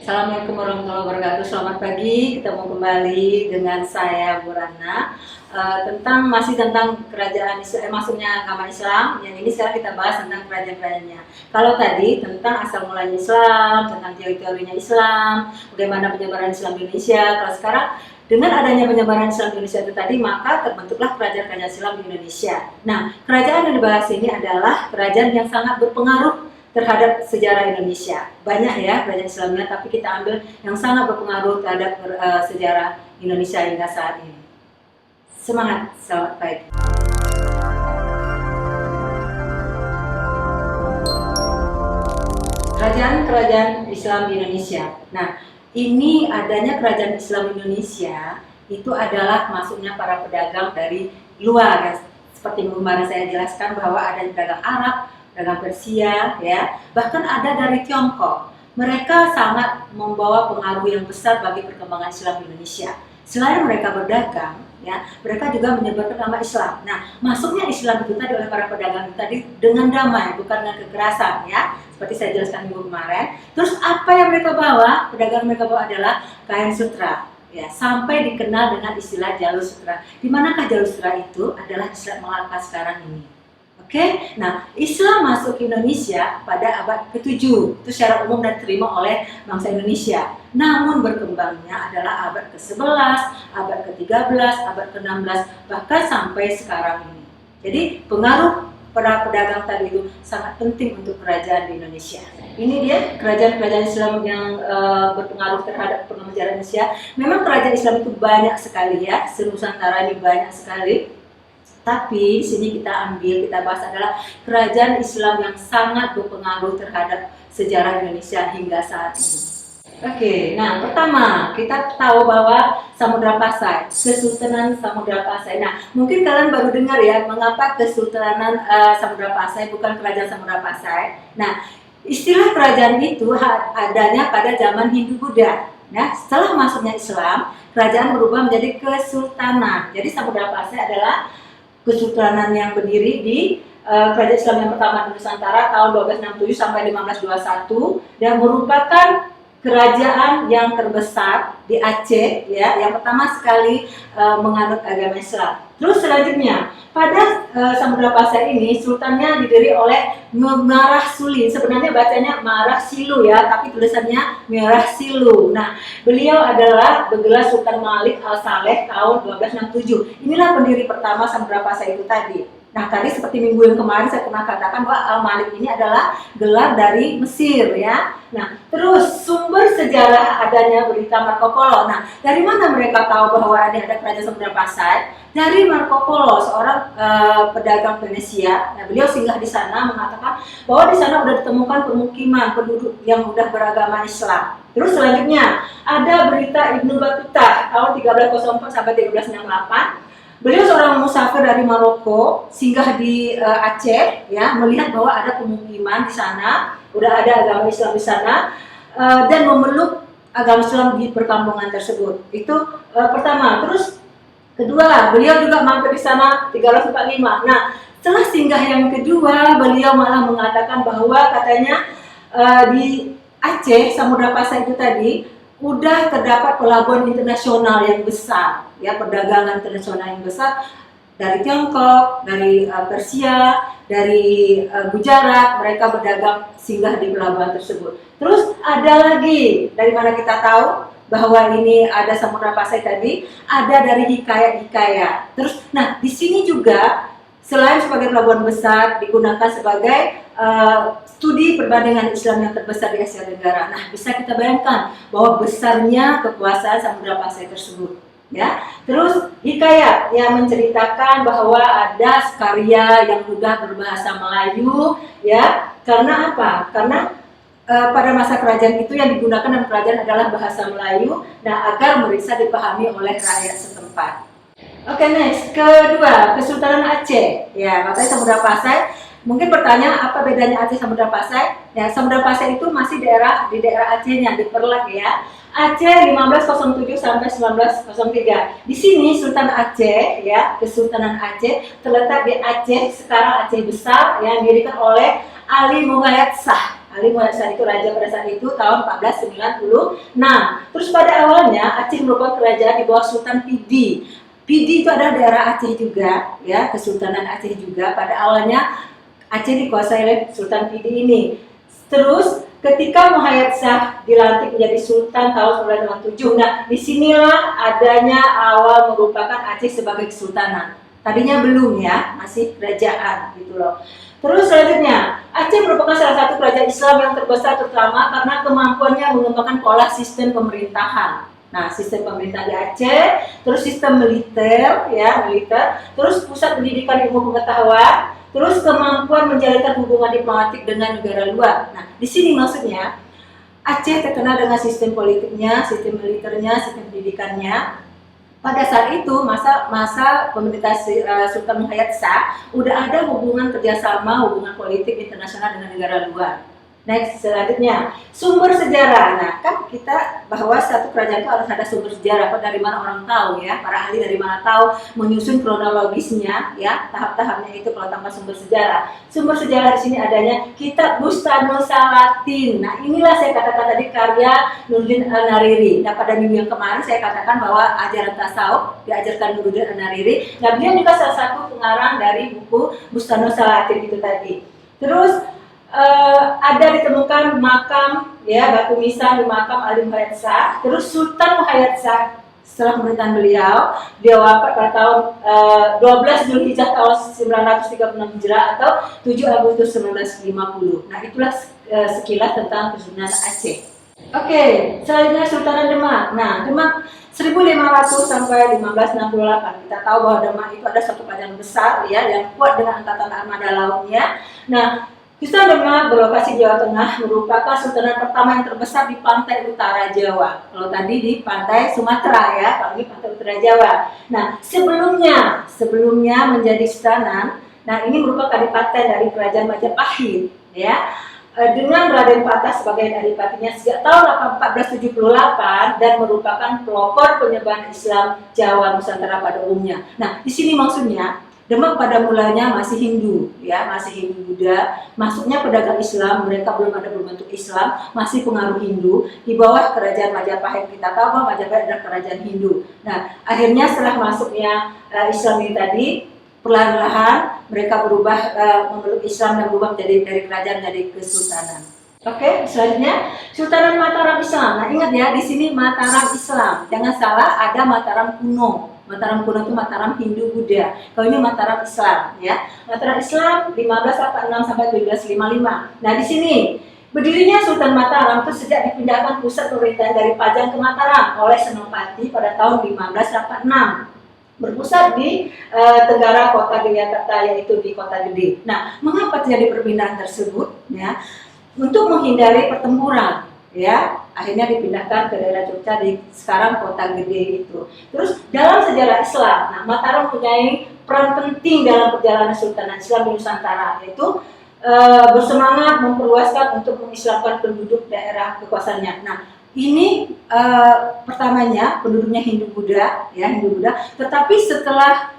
Assalamualaikum warahmatullahi wabarakatuh. Selamat pagi. Ketemu kembali dengan saya Bu Rana. Tentang kerajaan Islam, maksudnya agama Islam. Yang ini sekarang kita bahas tentang kerajaan-kerajaannya. Kalau tadi tentang asal mulanya Islam, tentang teori-teorinya Islam, bagaimana penyebaran Islam di Indonesia. Kalau sekarang dengan adanya penyebaran Islam di Indonesia itu tadi, maka terbentuklah kerajaan-kerajaan Islam di Indonesia. Nah, kerajaan yang dibahas ini adalah kerajaan yang sangat berpengaruh terhadap sejarah Indonesia. Banyak ya kerajaan Islamnya, tapi kita ambil yang sangat berpengaruh terhadap sejarah Indonesia hingga saat ini. Semangat, selamat pagi. Kerajaan-kerajaan Islam di Indonesia. Nah, ini adanya kerajaan Islam Indonesia itu adalah masuknya para pedagang dari luar, ya. Seperti kemarin saya jelaskan bahwa ada pedagang Arab, pedagang Persia, ya, bahkan ada dari Tiongkok. Mereka sangat membawa pengaruh yang besar bagi perkembangan Islam di Indonesia. Selain mereka berdagang, ya, mereka juga menyebarkan nama Islam. Nah, masuknya Islam itu tadi oleh para pedagang itu tadi dengan damai, bukan dengan kekerasan, ya. Seperti saya jelaskan minggu kemarin. Terus apa yang mereka bawa? Pedagang mereka bawa adalah kain sutra. Ya, sampai dikenal dengan istilah jalur sutra. Di manakah jalur sutra itu? Adalah Islam Melaka sekarang ini. Oke, nah Islam masuk ke Indonesia pada abad ke-7, itu secara umum dan diterima oleh bangsa Indonesia. Namun berkembangnya adalah abad ke-11, abad ke-13, abad ke-16, bahkan sampai sekarang ini. Jadi pengaruh para pedagang tadi itu sangat penting untuk kerajaan di Indonesia. Ini dia kerajaan-kerajaan Islam yang berpengaruh terhadap pengajaran Indonesia. Memang kerajaan Islam itu banyak sekali ya, se-Nusantara ini banyak sekali. Tapi di sini kita bahas adalah kerajaan Islam yang sangat berpengaruh terhadap sejarah Indonesia hingga saat ini. Oke, nah pertama kita tahu bahwa Samudra Pasai, Kesultanan Samudra Pasai. Nah, mungkin kalian baru dengar ya mengapa Kesultanan Samudra Pasai bukan Kerajaan Samudra Pasai. Nah, istilah kerajaan itu adanya pada zaman Hindu-Buddha. Nah, setelah masuknya Islam, kerajaan berubah menjadi kesultanan. Jadi Samudra Pasai adalah kesultanan yang berdiri di kerajaan Islam yang pertama di Nusantara tahun 1267 sampai 1521 dan merupakan kerajaan yang terbesar di Aceh, ya, yang pertama sekali menganut agama Islam. Terus selanjutnya pada Samudra Pasai ini sultannya didiri oleh Merah Suli. Sebenarnya bacanya Marah Silu ya, tapi tulisannya Merah Silu. Nah, beliau adalah bergelar Sultan Malik Al-Saleh tahun 1267. Inilah pendiri pertama Samudra Pasai itu tadi. Nah, tadi seperti minggu yang kemarin saya pernah katakan bahwa Al-Malik ini adalah gelar dari Mesir ya. Nah, terus sumber sejarah adanya berita Marco Polo. Nah, dari mana mereka tahu bahwa ada kerajaan Samudra Pasai? Dari Marco Polo, seorang pedagang Venesia. Nah, beliau singgah di sana mengatakan bahwa di sana sudah ditemukan pemukiman penduduk yang sudah beragama Islam. Terus selanjutnya ada berita Ibnu Battuta tahun 1304 sampai 1368. Beliau seorang musafir dari Maroko, singgah di Aceh, ya, melihat bahwa ada pemukiman di sana, udah ada agama Islam di sana, dan memeluk agama Islam di perkampungan tersebut. Itu pertama. Terus kedua, beliau juga mampir di sana 1345. Nah, setelah singgah yang kedua, beliau malah mengatakan bahwa katanya di Aceh, Samudra Pasai itu tadi, udah terdapat pelabuhan internasional yang besar, ya, perdagangan internasional yang besar dari Tiongkok, dari Persia, dari Gujarat, mereka berdagang singgah di pelabuhan tersebut. Terus ada lagi, dari mana kita tahu bahwa ini ada Samudra Pasai tadi, ada dari hikayat-hikayat. Terus, nah di sini juga selain sebagai pelabuhan besar digunakan sebagai studi perbandingan Islam yang terbesar di Asia Tenggara. Nah, bisa kita bayangkan bahwa besarnya kekuasaan Samudra Pasai tersebut, ya. Terus hikayat yang menceritakan bahwa ada karya yang mudah berbahasa Melayu, ya. Karena apa? Karena pada masa kerajaan itu yang digunakan dalam kerajaan adalah bahasa Melayu, nah agar bisa dipahami oleh rakyat setempat. Oke, next, kedua, Kesultanan Aceh. Ya, katanya Samudra Pasai. Mungkin pertanyaan apa bedanya Aceh Samudra Pasai? Ya, Samudra Pasai itu masih di daerah Acehnya, di Perlak ya. Aceh 1507 sampai 1903. Di sini Sultan Aceh ya, Kesultanan Aceh terletak di Aceh, sekarang Aceh Besar yang didirikan oleh Ali Mugayat Shah. Ali Muhammad Shah itu raja pada saat itu tahun 1496. Terus pada awalnya Aceh merupakan kerajaan di bawah Sultan Pidi. Pidi itu adalah daerah Aceh juga, ya, Kesultanan Aceh juga. Pada awalnya Aceh dikuasai oleh Sultan Pidi ini. Terus ketika Muhammad Shah dilantik menjadi Sultan tahun 1957, nah disinilah adanya awal merupakan Aceh sebagai kesultanan. Tadinya belum, ya, masih kerajaan gitu loh. Terus selanjutnya, Aceh merupakan salah satu kerajaan Islam yang terbesar terutama karena kemampuannya mengembangkan pola sistem pemerintahan. Nah, sistem pemerintah di Aceh, terus sistem militer, ya, militer, terus pusat pendidikan ilmu pengetahuan, terus kemampuan menjalankan hubungan diplomatik dengan negara luar. Nah, di sini maksudnya Aceh terkenal dengan sistem politiknya, sistem militernya, sistem pendidikannya. Pada saat itu masa pemerintah Sultan Muhammad Shah udah ada hubungan kerjasama, hubungan politik internasional dengan negara luar. Next, selanjutnya sumber sejarah. Nah, kan kita bahwa satu kerajaan itu harus ada sumber sejarah. Kok dari mana orang tahu, ya? Para ahli dari mana tahu menyusun kronologisnya, ya, tahap-tahapnya itu kalau tanpa sumber sejarah. Sumber sejarah di sini adanya kitab Bustanul Salatin. Nah, inilah saya katakan tadi karya Nuruddin An-Nariri. Nah, pada minggu yang kemarin saya katakan bahwa ajaran tasawuf diajarkan Nuruddin An-Nariri. Nah, beliau juga salah satu pengarang dari buku Bustanul Salatin itu tadi. Terus ada ditemukan makam, ya, batu nisan di makam Ali Muhammad Shah. Terus Sultan Muhammad Shah setelah pemerintahan beliau, dia wafat pada tahun 12 Zulhijjah tahun 936 Hijrah atau 7 Agustus 1950. Nah, itulah sekilas tentang Kesultanan Aceh. Oke, selanjutnya Sultanan Demak. Nah, Demak 1500 sampai 1568. Kita tahu bahwa Demak itu ada satu kerajaan besar, ya, yang kuat dengan angkatan armada lautnya. Nah, Sultan Demak berlokasi di Jawa Tengah, merupakan sultanat pertama yang terbesar di pantai utara Jawa. Kalau tadi di pantai Sumatera, ya, kalau ini pantai utara Jawa. Nah, sebelumnya menjadi sultanan, nah ini merupakan kadipaten dari kerajaan Majapahit, ya, dengan Raden Patah sebagai adipatinya sejak tahun 1478 dan merupakan pelopor penyebaran Islam Jawa Nusantara pada umumnya. Nah, di sini maksudnya Demak pada mulanya masih Hindu, ya, masih Hindu Buddha. Masuknya pedagang Islam, mereka belum ada berbentuk Islam, masih pengaruh Hindu di bawah kerajaan Majapahit. Kita tahu bahwa Majapahit adalah kerajaan Hindu. Nah, akhirnya setelah masuknya Islam ini tadi, perlahan-lahan mereka berubah memeluk Islam dan berubah menjadi dari kerajaan jadi kesultanan. Oke, selanjutnya Sultanan Mataram Islam. Nah, ingat ya, di sini Mataram Islam. Jangan salah, ada Mataram kuno. Mataram kuno itu Mataram Hindu Buddha. Kalau ini Mataram Islam, ya. Mataram Islam 1546 sampai 1755. Nah, di sini berdirinya Sultan Mataram itu sejak dipindahkan pusat pemerintahan dari Pajang ke Mataram oleh Senopati pada tahun 1586. Berpusat di Tenggara Kota Yogyakarta, yaitu di Kota Gede. Nah, mengapa terjadi perpindahan tersebut? Ya, untuk menghindari pertempuran, ya, akhirnya dipindahkan ke daerah Jogja di sekarang Kota Gede itu. Terus dalam sejarah Islam, nah, Mataram mempunyai peran penting dalam perjalanan Sultanat Islam di Nusantara, yaitu bersemangat memperluaskan untuk mengislamkan penduduk daerah kekuasaannya. Nah, ini pertamanya penduduknya Hindu Buddha, ya, Hindu Buddha. Tetapi setelah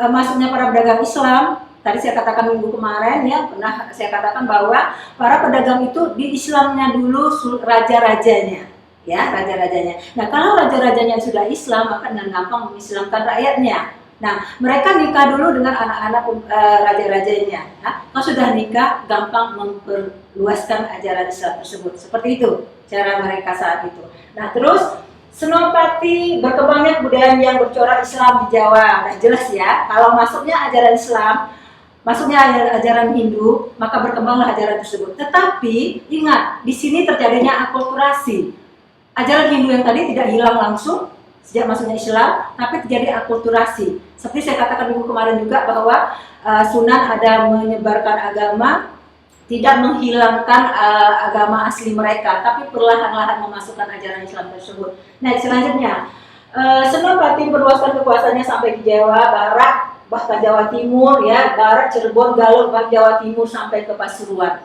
masuknya para pedagang Islam, tadi saya katakan minggu kemarin, ya, pernah saya katakan bahwa para pedagang itu di Islamnya dulu raja-rajanya, ya, raja-rajanya. Nah, kalau raja-rajanya sudah Islam, maka dengan gampang mengislamkan rakyatnya. Nah, mereka nikah dulu dengan anak-anak raja-rajanya. Nah, kalau sudah nikah, gampang memperluaskan ajaran Islam tersebut. Seperti itu cara mereka saat itu. Nah, terus Senopati berkembangnya kebudayaan yang bercorak Islam di Jawa. Nah, jelas ya, kalau masuknya ajaran Islam, masuknya ajaran Hindu, maka berkembanglah ajaran tersebut. Tetapi ingat, di sini terjadinya akulturasi. Ajaran Hindu yang tadi tidak hilang langsung sejak masuknya Islam, tapi terjadi akulturasi. Seperti saya katakan minggu kemarin juga bahwa Sunan ada menyebarkan agama, tidak menghilangkan agama asli mereka, tapi perlahan-lahan memasukkan ajaran Islam tersebut. Nah, selanjutnya Senopati berluaskan kekuasaannya sampai ke Jawa Barat, bahkan Jawa Timur, ya, Barat, Cirebon, Galuh, bahkan Jawa Timur sampai ke Pasuruan.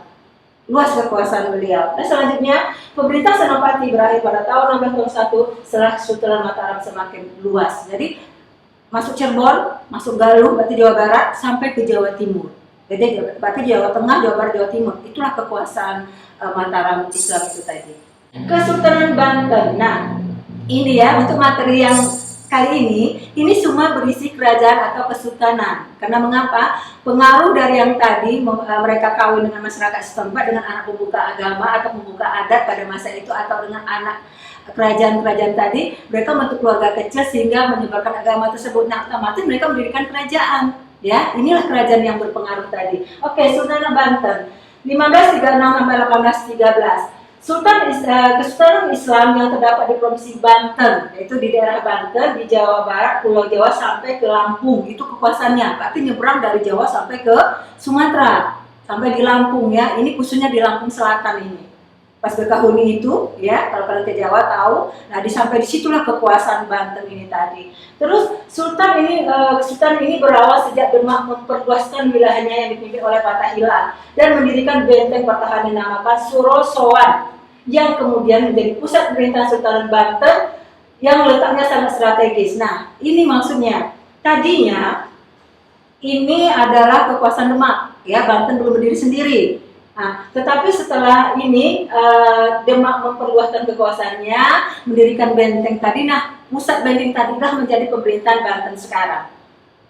Luas kekuasaan beliau. Dan selanjutnya pemerintah Senopati berakhir pada tahun 1601 setelah Sultan Mataram semakin luas. Jadi masuk Cirebon, masuk Galuh, berarti Jawa Barat, sampai ke Jawa Timur. Jadi berarti Jawa Tengah, Jawa Barat, Jawa Timur, itulah kekuasaan Mataram Islam itu tadi. Kesultanan Banten. Nah, ini ya untuk materi yang kali ini semua berisi kerajaan atau kesultanan. Karena mengapa? Pengaruh dari yang tadi mereka kawin dengan masyarakat setempat dengan anak pembuka agama atau pembuka adat pada masa itu atau dengan anak kerajaan-kerajaan tadi, mereka membentuk keluarga kecil sehingga menyebarkan agama tersebut. Nah, otomatis mereka mendirikan kerajaan. Ya, inilah kerajaan yang berpengaruh tadi. Oke, Sultan Banten 1536 sampai 1813. Kesultanan Islam yang terdapat di Provinsi Banten, yaitu di daerah Banten, di Jawa Barat, Pulau Jawa sampai ke Lampung, itu kekuasaannya. Berarti nyebrang dari Jawa sampai ke Sumatera, sampai di Lampung ya. Ini khususnya di Lampung Selatan ini. Pas Bekahuni itu, ya, kalau kalian ke Jawa tahu. Nah, sampai disitulah kekuasaan Banten ini tadi. Terus Kesultanan ini berawal sejak Demak memperluaskan wilayahnya yang dipimpin oleh Fatahillah dan mendirikan benteng pertahanan dinamakan Surosowan, yang kemudian menjadi pusat pemerintahan Sultan Banten yang letaknya sangat strategis. Nah, ini maksudnya tadinya ini adalah kekuasaan Demak, ya, Banten belum berdiri sendiri. Nah, tetapi setelah ini Demak memperluaskan kekuasaannya, mendirikan benteng tadi. Nah, pusat benteng tadilah menjadi pemerintahan Banten sekarang.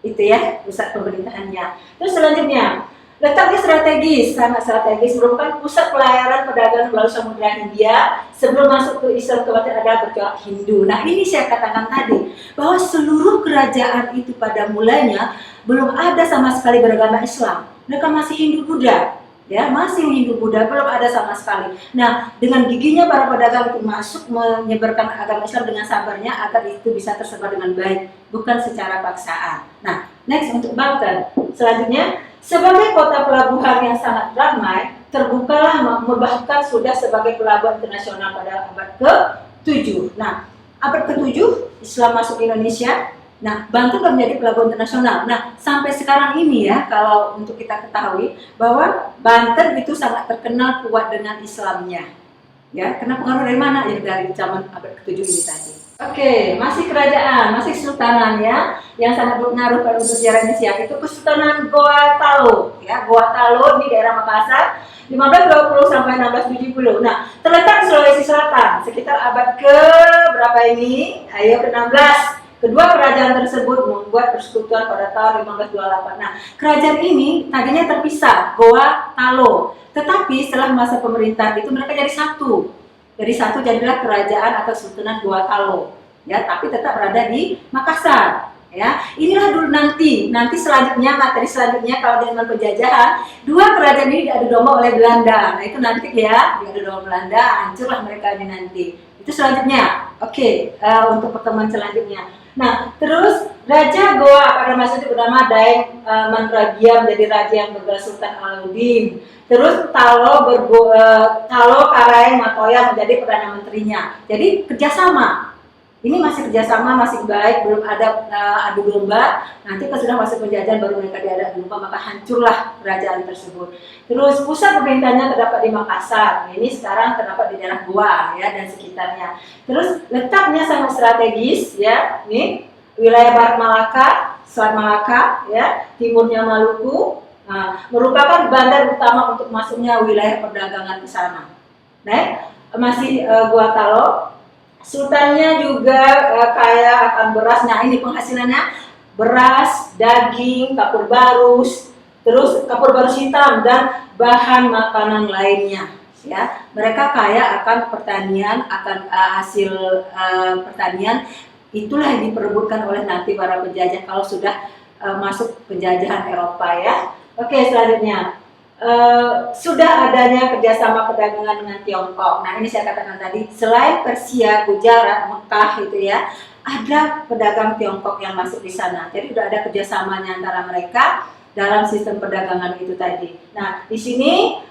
Itu ya, pusat pemerintahannya. Terus selanjutnya, letaknya strategis, sangat strategis, merupakan pusat pelayaran perdagangan melalui Samudra Hindia sebelum masuk ke Islam kemudian ada bercorak Hindu. Nah, ini saya katakan tadi bahwa seluruh kerajaan itu pada mulanya belum ada sama sekali beragama Islam. Mereka masih Hindu-Buddha. Ya, masih Hindu-Buddha, belum ada sama sekali. Nah, dengan giginya para pedagang itu masuk menyebarkan agama Islam dengan sabarnya agar itu bisa tersebar dengan baik, bukan secara paksaan. Nah, next untuk Banten. Selanjutnya, sebagai kota pelabuhan yang sangat ramai, terbukalah bahkan sudah sebagai pelabuhan internasional pada abad ke-7. Nah, abad ke-7 Islam masuk Indonesia. Nah, Banten sudah menjadi pelabuhan internasional. Nah, sampai sekarang ini ya, kalau untuk kita ketahui bahwa Banten itu sangat terkenal kuat dengan Islamnya. Ya, karena pengaruh dari mana? Ya, dari zaman abad ke-7 ini tadi. Oke, masih kerajaan, masih kesultanan ya, yang sangat berpengaruh pada untuk sejarah Indonesia. Itu Kesultanan Goa Talo, ya, Goa Talo di daerah Makassar. 1520 sampai 1670. Nah, terletak di Sulawesi Selatan, sekitar abad ke berapa ini? Ayo, ke-16. Kedua kerajaan tersebut membuat persekutuan pada tahun 1528. Nah, kerajaan ini tadinya terpisah, Goa Talo. Tetapi setelah masa pemerintahan itu mereka jadi satu. Jadi satu jadilah kerajaan atau Sultanan Goa Talo. Ya, tapi tetap berada di Makassar. Ya, inilah dulu nanti selanjutnya materi selanjutnya kalau zaman penjajahan, dua kerajaan ini diadu domba oleh Belanda. Nah, itu nanti ya, diadu domba Belanda, hancurlah mereka ini nanti. Itu selanjutnya. Oke, untuk pertemuan selanjutnya. Nah, terus Raja Goa pada masa itu bernama Daeng Mandragia menjadi raja yang bergelar Sultan Alauddin. Terus Talo Karaeng Matoya menjadi perdana menterinya. Jadi kerjasama. Ini masih kerjasama, masih baik, belum ada adu domba. Nanti kalau sudah masuk penjajahan baru mereka diadu domba, maka hancurlah kerajaan tersebut. Terus pusat pemerintahannya terdapat di Makassar. Ini sekarang terdapat di daerah Goa ya dan sekitarnya. Terus letaknya sangat strategis ya. Ini wilayah Barat Malaka, Selat Malaka ya, timurnya Maluku. Nah, merupakan bandar utama untuk masuknya wilayah perdagangan ke sana. Nah, masih Goa Talo. Sultannya juga kaya akan beras. Nah, ini penghasilannya beras, daging, kapur barus, terus kapur barus hitam dan bahan makanan lainnya. Ya, mereka kaya akan pertanian, akan hasil pertanian. Itulah yang diperebutkan oleh nanti para penjajah kalau sudah masuk penjajahan Eropa ya. Oke, selanjutnya. Sudah adanya kerjasama perdagangan dengan Tiongkok. Nah, ini saya katakan tadi, selain Persia, Gujarat, Mekah itu ya, ada pedagang Tiongkok yang masuk di sana. Jadi sudah ada kerjasamanya antara mereka dalam sistem perdagangan itu tadi. Nah, di sini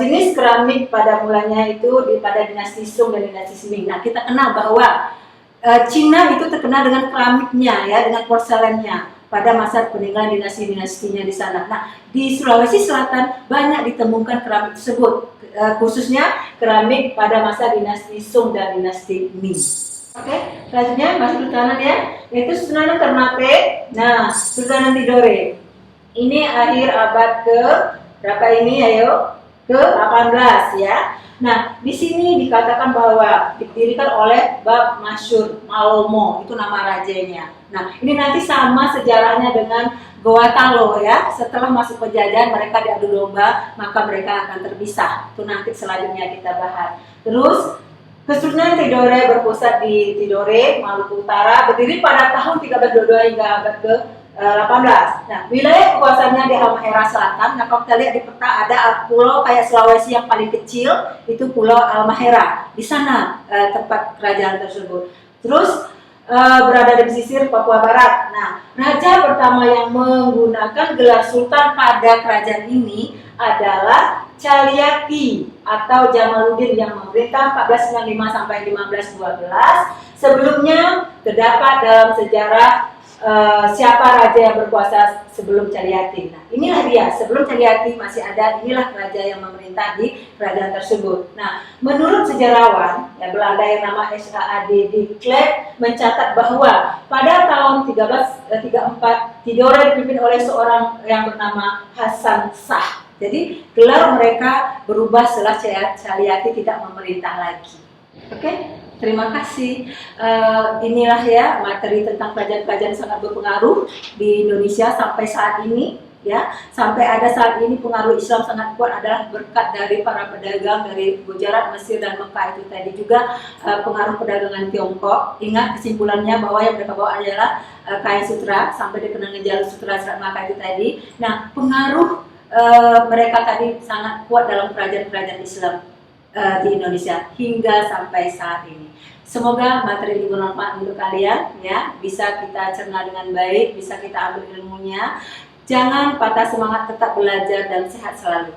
jenis keramik pada mulanya itu pada dinasti Sung dan dinasti Ming. Nah, kita kenal bahwa Cina itu terkenal dengan keramiknya ya, dengan porselennya pada masa peninggalan dinasti-dinastinya di sana. Nah, di Sulawesi Selatan banyak ditemukan keramik tersebut, khususnya keramik pada masa dinasti Sung dan dinasti Ming. Oke, selanjutnya masih Sultanan ya, yaitu Sultanan Ternate, nah Sultanan Tidore. Ini akhir abad ke berapa ini, ayo? Ke-18 ya. Nah, di sini dikatakan bahwa didirikan oleh Bab Masyur Malomo, itu nama rajanya. Nah, ini nanti sama sejarahnya dengan Goa Talo ya. Setelah masuk penjajahan mereka diadu domba, maka mereka akan terpisah. Itu nanti selanjutnya kita bahas. Terus Kesultanan Tidore berpusat di Tidore, Maluku Utara, berdiri pada tahun 1322 hingga abad ke-18. Nah, wilayah kekuasaannya di Halmahera Selatan. Nah, kalau kita lihat di peta ada pulau kayak Sulawesi yang paling kecil, itu Pulau Halmahera. Di sana tempat kerajaan tersebut. Terus berada di pesisir Papua Barat. Nah, raja pertama yang menggunakan gelar sultan pada kerajaan ini adalah Cahyati atau Jamaluddin yang memerintah 1495 sampai 1512. Sebelumnya terdapat dalam sejarah siapa raja yang berkuasa sebelum Cahyati. Nah, inilah dia, sebelum Cahyati masih ada, inilah raja yang memerintah di kerajaan tersebut. Nah, menurut sejarawan ya, Belanda yang nama Saad de Klerk mencatat bahwa pada tahun 1334 Tidore dipimpin oleh seorang yang bernama Hasan Shah. Jadi gelar mereka berubah setelah Cahyati tidak memerintah lagi. Oke? Terima kasih. Inilah ya materi tentang kerajaan-kerajaan sangat berpengaruh di Indonesia sampai saat ini. Ya, sampai ada saat ini pengaruh Islam sangat kuat adalah berkat dari para pedagang dari Gujarat, Mesir, dan Mekah itu tadi juga pengaruh perdagangan Tiongkok. Ingat kesimpulannya bahwa yang mereka bawa adalah kain sutra sampai dikenal jalur sutra Serat Malaka itu tadi. Nah, pengaruh mereka tadi sangat kuat dalam kerajaan-kerajaan Islam di Indonesia hingga sampai saat ini. Semoga materi ini bermanfaat untuk kalian ya, bisa kita cerna dengan baik, bisa kita ambil ilmunya. Jangan patah semangat, tetap belajar dan sehat selalu.